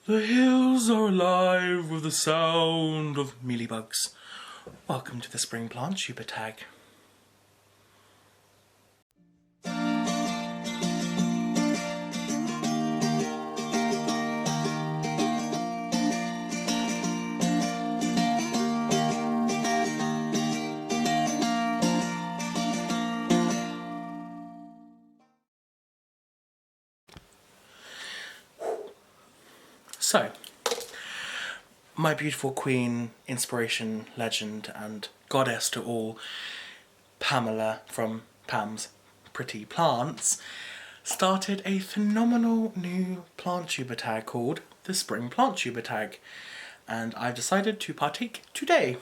The hills are alive with the sound of mealybugs. Welcome to the Spring Plantuber tag. So, my beautiful queen, inspiration, legend and goddess to all, Pamela from Pam's Pretty Plants, started a phenomenal new Plantuber tag called the Spring Plantuber tag, and I've decided to partake today.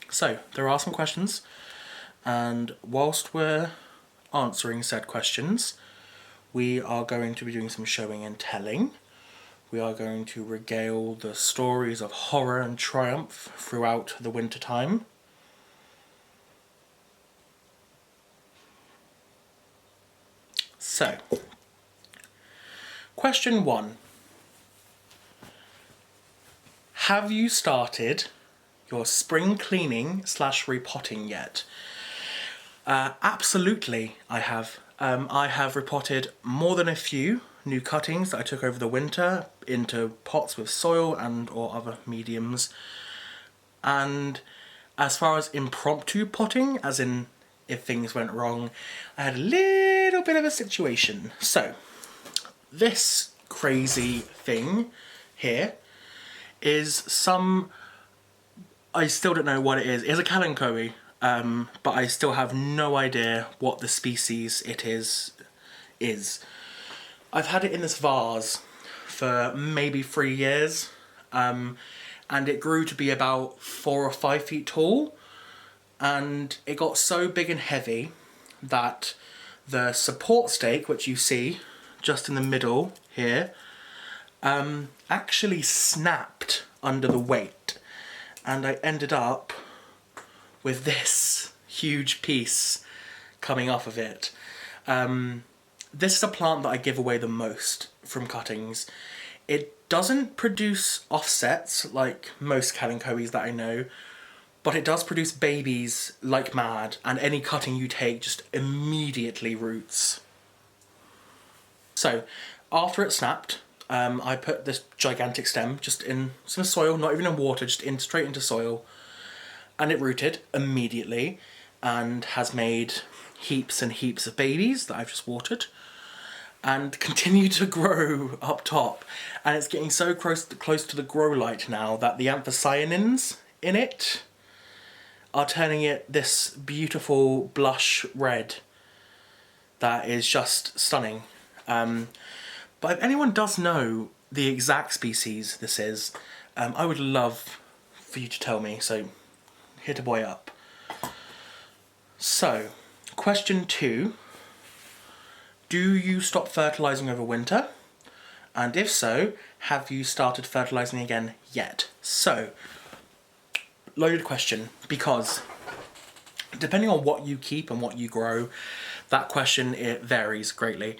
So, there are some questions, and whilst we're answering said questions, we are going to be doing some showing and telling. We are going to regale the stories of horror and triumph throughout the winter time. So, question 1. Have you started your spring cleaning / repotting yet? Absolutely, I have. I have repotted more than a few new cuttings that I took over the winter into pots with soil and or other mediums. And as far as impromptu potting, as in if things went wrong, I had a little bit of a situation. So this crazy thing here is I still don't know what it is. It's a kalanchoe, but I still have no idea what the species it is. I've had it in this vase for maybe 3 years, and it grew to be about 4 or 5 feet tall, and it got so big and heavy that the support stake, which you see just in the middle here, actually snapped under the weight, and I ended up with this huge piece coming off of it. This is a plant that I give away the most from cuttings. It doesn't produce offsets like most kalanchoes that I know, but it does produce babies like mad, and any cutting you take just immediately roots. So, after it snapped, I put this gigantic stem just in some soil, not even in water, just straight into soil, and it rooted immediately and has made heaps and heaps of babies that I've just watered and continue to grow up top, and it's getting so close to the grow light now that the anthocyanins in it are turning it this beautiful blush red that is just stunning. But if anyone does know the exact species this is, I would love for you to tell me, so hit a boy up. So, question 2. Do you stop fertilising over winter? And if so, have you started fertilising again yet? So, loaded question, because depending on what you keep and what you grow, that question, it varies greatly.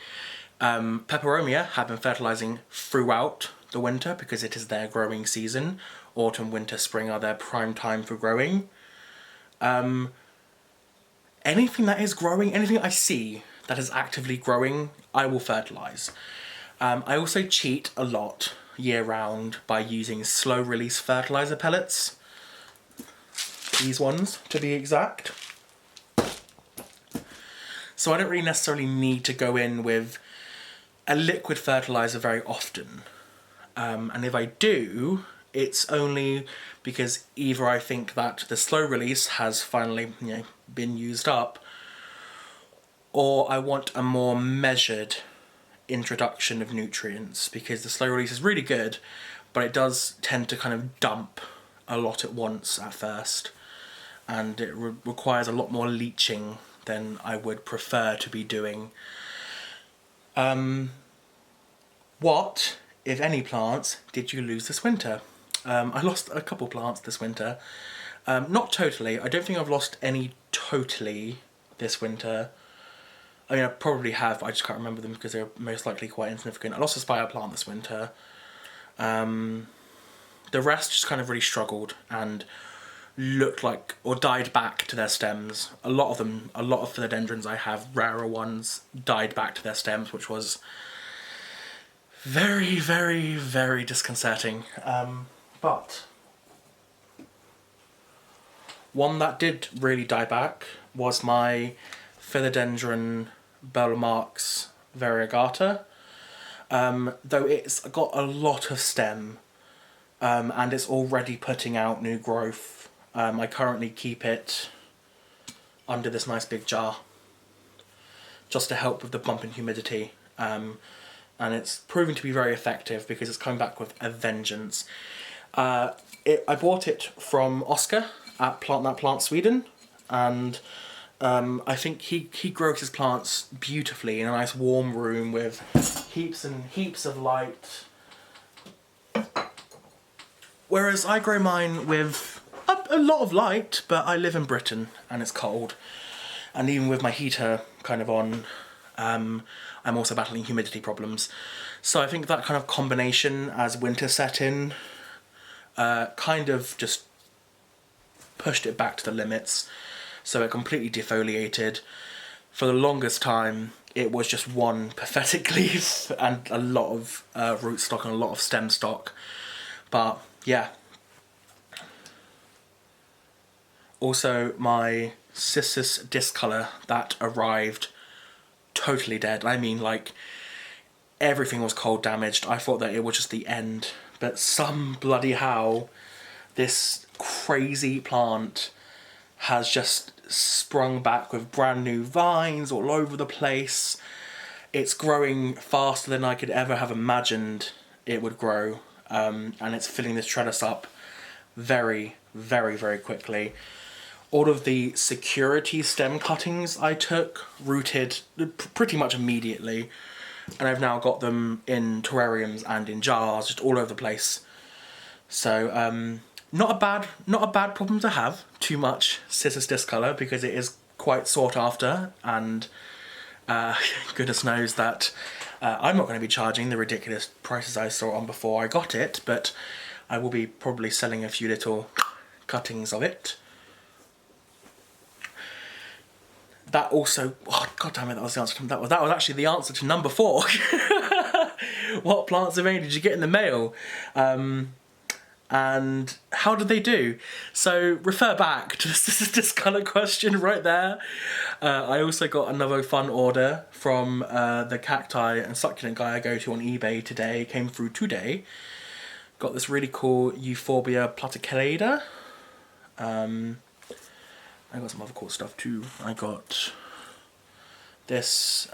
Peperomia have been fertilising throughout the winter because it is their growing season. Autumn, winter, spring are their prime time for growing. Anything that is growing, anything I see that is actively growing, I will fertilise. I also cheat a lot year round by using slow release fertiliser pellets. These ones, to be exact. So I don't really necessarily need to go in with a liquid fertiliser very often. And if I do, it's only because either I think that the slow release has finally, been used up, or I want a more measured introduction of nutrients, because the slow release is really good, but it does tend to kind of dump a lot at once at first, and it requires a lot more leaching than I would prefer to be doing. What, if any, plants did you lose this winter? I lost a couple plants this winter. Not totally. I don't think I've lost any totally this winter. I mean, I probably have, I just can't remember them because they're most likely quite insignificant. I lost a spider plant this winter. The rest just kind of really struggled and looked like, or died back to their stems. A lot of philodendrons I have, rarer ones, died back to their stems, which was very, very, very disconcerting. But one that did really die back was my philodendron Bellamarx variegata. Though it's got a lot of stem, and it's already putting out new growth. I currently keep it under this nice big jar, just to help with the bump in humidity. And it's proving to be very effective because it's coming back with a vengeance. I bought it from Oscar at Plant That Plant Sweden, and I think he grows his plants beautifully in a nice warm room with heaps and heaps of light. Whereas I grow mine with a lot of light, but I live in Britain and it's cold. And even with my heater kind of on, I'm also battling humidity problems. So I think that kind of combination as winter set in kind of just pushed it back to the limits. So it completely defoliated. For the longest time, it was just one pathetic leaf and a lot of rootstock and a lot of stem stock. But yeah. Also, my Cissus discolor that arrived totally dead. I mean, like, everything was cold damaged. I thought that it was just the end. But some bloody how, this crazy plant has just sprung back with brand new vines all over the place. It's growing faster than I could ever have imagined it would grow. And it's filling this trellis up very, very, very quickly. All of the security stem cuttings I took rooted pretty much immediately. And I've now got them in terrariums and in jars, just all over the place. So, not a bad problem to have, too much Cissus discolor, because it is quite sought after, and goodness knows that I'm not going to be charging the ridiculous prices I saw on before I got it, but I will be probably selling a few little cuttings of it. That also, oh god damn it, that was the answer to that was actually the answer to number 4. What plants of any did you get in the mail? And how did they do? So refer back to this kind of question right there. I also got another fun order from the cacti and succulent guy I go to on eBay today. Came through today. Got this really cool Euphorbia platycellida. I got some other cool stuff too. I got this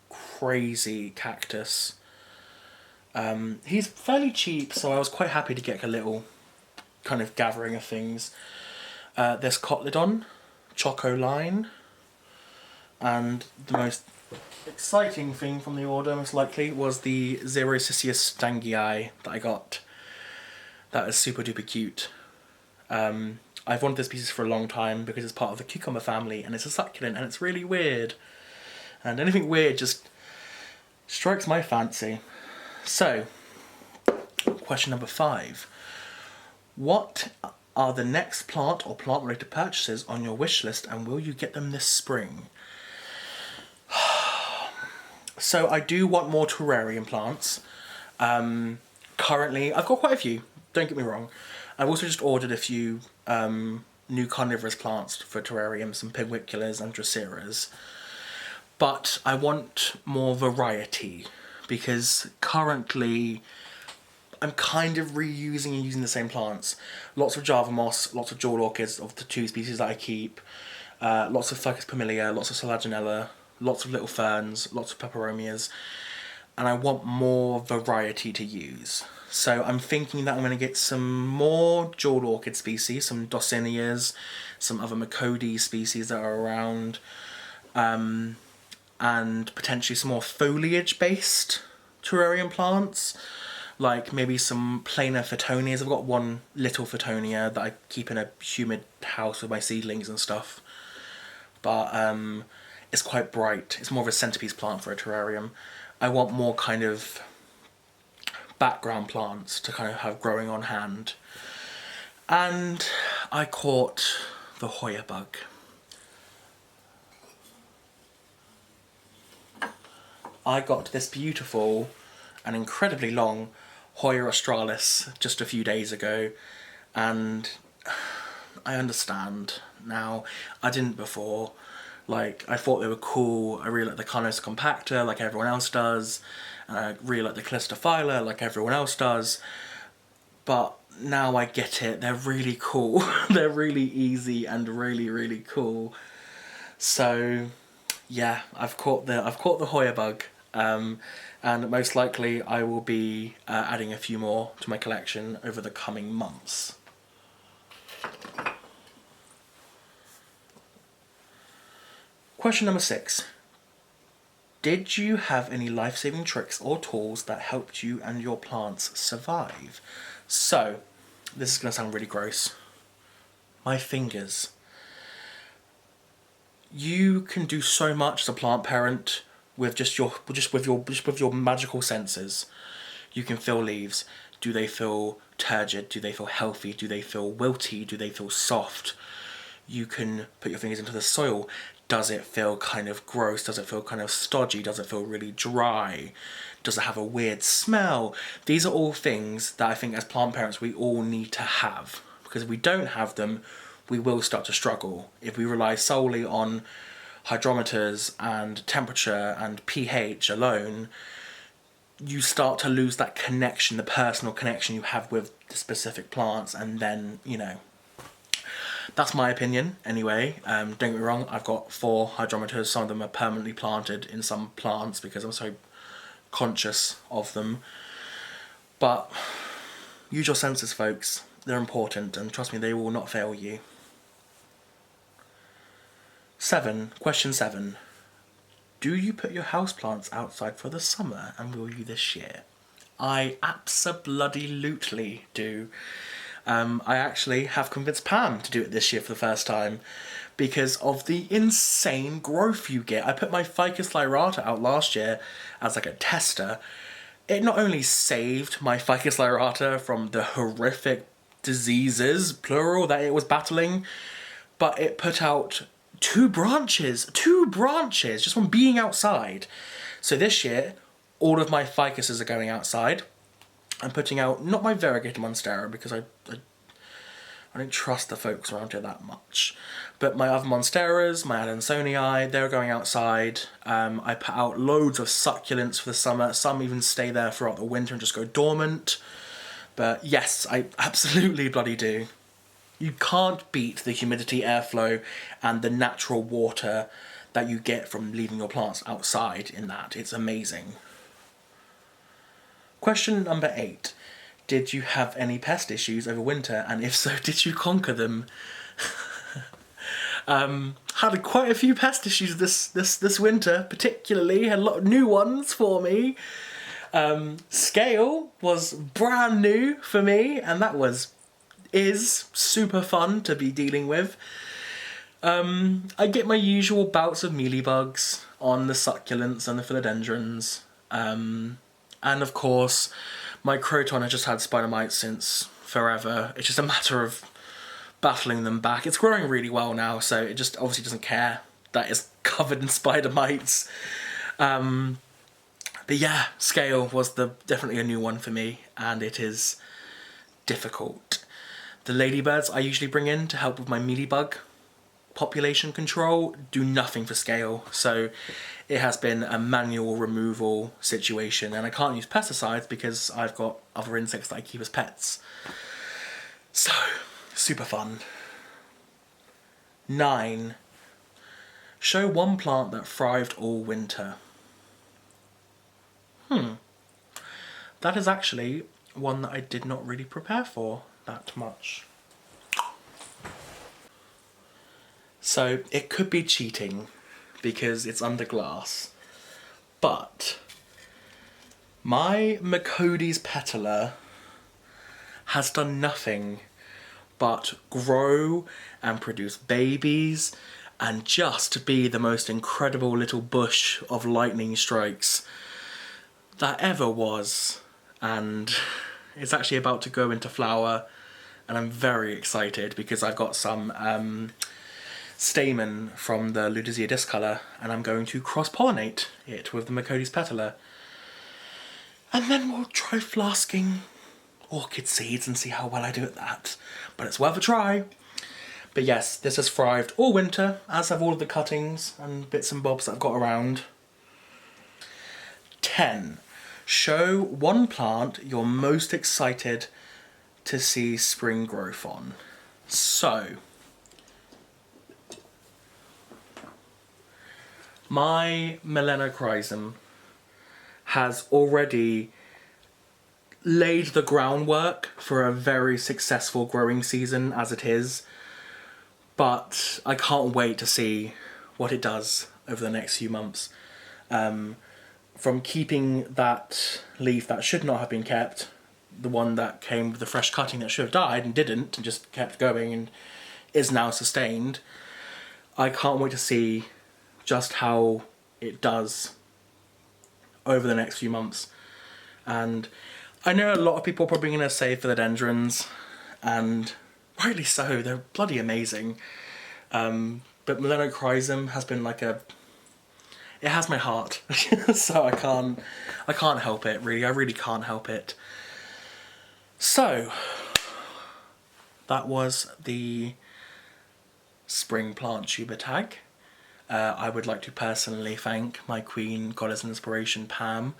crazy cactus. He's fairly cheap, so I was quite happy to get a little kind of gathering of things. This Cotyledon, Choco Line, and the most exciting thing from the order, most likely, was the Xerosissius stangii that I got. That is super duper cute. I've wanted this species for a long time because it's part of the cucumber family and it's a succulent and it's really weird. And anything weird just strikes my fancy. So, question number 5. What are the next plant or plant-related purchases on your wish list, and will you get them this spring? So I do want more terrarium plants. Currently, I've got quite a few, don't get me wrong. I've also just ordered a few new carnivorous plants for terrarium, some pigwiculars and draceras. But I want more variety, because currently I'm kind of reusing and using the same plants. Lots of Java moss, lots of jewel orchids of the 2 species that I keep, lots of Ficus pumila, lots of Selaginella, lots of little ferns, lots of peperomias, and I want more variety to use. So I'm thinking that I'm going to get some more jewel orchid species, some Dosinias, some other Macody species that are around, and potentially some more foliage-based terrarium plants, like maybe some plainer Phoetonias. I've got one little Phoetonia that I keep in a humid house with my seedlings and stuff, but it's quite bright. It's more of a centerpiece plant for a terrarium. I want more kind of background plants to kind of have growing on hand. And I caught the Hoya bug. I got this beautiful and incredibly long Hoya australis just a few days ago, and I understand now. I didn't before. Like, I thought they were cool. I really like the Carnosa compacta like everyone else does, and I really like the Calistophylla like everyone else does, but now I get it. They're really cool. They're really easy and really, really cool. So yeah, I've caught the Hoya bug, and most likely I will be adding a few more to my collection over the coming months. Question number 6. Did you have any life-saving tricks or tools that helped you and your plants survive? So, this is going to sound really gross. My fingers. You can do so much as a plant parent with just with your magical senses. You can feel leaves. Do they feel turgid? Do they feel healthy? Do they feel wilty? Do they feel soft? You can put your fingers into the soil. Does it feel kind of gross? Does it feel kind of stodgy? Does it feel really dry? Does it have a weird smell? These are all things that I think as plant parents we all need to have, because if we don't have them, we will start to struggle. If we rely solely on hydrometers and temperature and pH alone, you start to lose that connection, the personal connection you have with the specific plants, and then, you know, that's my opinion anyway. Don't get me wrong, I've got 4 hydrometers. Some of them are permanently planted in some plants because I'm so conscious of them. But use your senses, folks. They're important, and trust me, they will not fail you. 7. Question 7. Do you put your houseplants outside for the summer, and will you this year? I abso-bloody-lutely do. I actually have convinced Pam to do it this year for the first time because of the insane growth you get. I put my Ficus lyrata out last year as like a tester. It not only saved my Ficus lyrata from the horrific diseases, plural, that it was battling, but it put out 2 branches just from being outside. So this year, all of my ficuses are going outside. I'm putting out, not my variegated monstera, because I don't trust the folks around here that much, but my other monsteras, my adansonii, they're going outside. I put out loads of succulents for the summer. Some even stay there throughout the winter and just go dormant. But yes, I absolutely bloody do. You can't beat the humidity, airflow, and the natural water that you get from leaving your plants outside in that. It's amazing. Question number 8. Did you have any pest issues over winter, and if so, did you conquer them? Had quite a few pest issues this winter, particularly. Had a lot of new ones for me. Scale was brand new for me, and that is super fun to be dealing with. I get my usual bouts of mealybugs on the succulents and the philodendrons. And of course, my croton has just had spider mites since forever. It's just a matter of battling them back. It's growing really well now, so it just obviously doesn't care that it's covered in spider mites. But yeah, scale was definitely a new one for me, and it is difficult. The ladybirds I usually bring in to help with my mealybug population control do nothing for scale, so it has been a manual removal situation, and I can't use pesticides because I've got other insects that I keep as pets. So, super fun. 9. Show one plant that thrived all winter. That is actually one that I did not really prepare for that much. So it could be cheating because it's under glass, but my Macodes petala has done nothing but grow and produce babies and just be the most incredible little bush of lightning strikes that ever was. and it's actually about to go into flower, and I'm very excited because I've got some stamen from the Ludisia discolor, and I'm going to cross-pollinate it with the Macodes petala. And then we'll try flasking orchid seeds and see how well I do at that. But it's worth a try. But yes, this has thrived all winter, as have all of the cuttings and bits and bobs that I've got around. 10. Show one plant you're most excited to see spring growth on. So, my melanochrysum has already laid the groundwork for a very successful growing season as it is, but I can't wait to see what it does over the next few months. From keeping that leaf that should not have been kept, the one that came with the fresh cutting that should have died and didn't, and just kept going and is now sustained, I can't wait to see just how it does over the next few months. And I know a lot of people are probably going to say philodendrons, and rightly so, they're bloody amazing. But melanochrysum has been like it has my heart. So I can't help it, really. I really can't help it. So, that was the spring plant tuber tag. I would like to personally thank my queen, goddess and inspiration, Pam,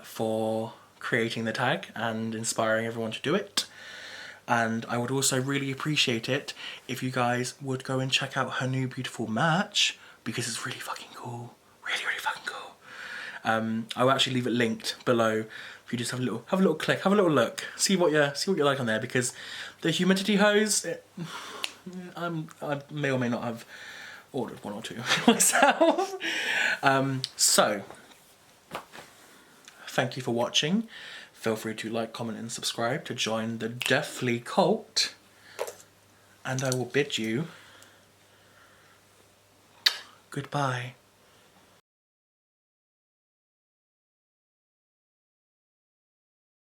for creating the tag and inspiring everyone to do it. And I would also really appreciate it if you guys would go and check out her new beautiful merch, because it's really fucking cool. Really, really fucking cool. I will actually leave it linked below. If you just have a little click, have a little look, see what you like on there, because the humidity hose, I may or may not have ordered one or two myself. So, thank you for watching. Feel free to like, comment and subscribe to join the Deathly Cult. And I will bid you goodbye.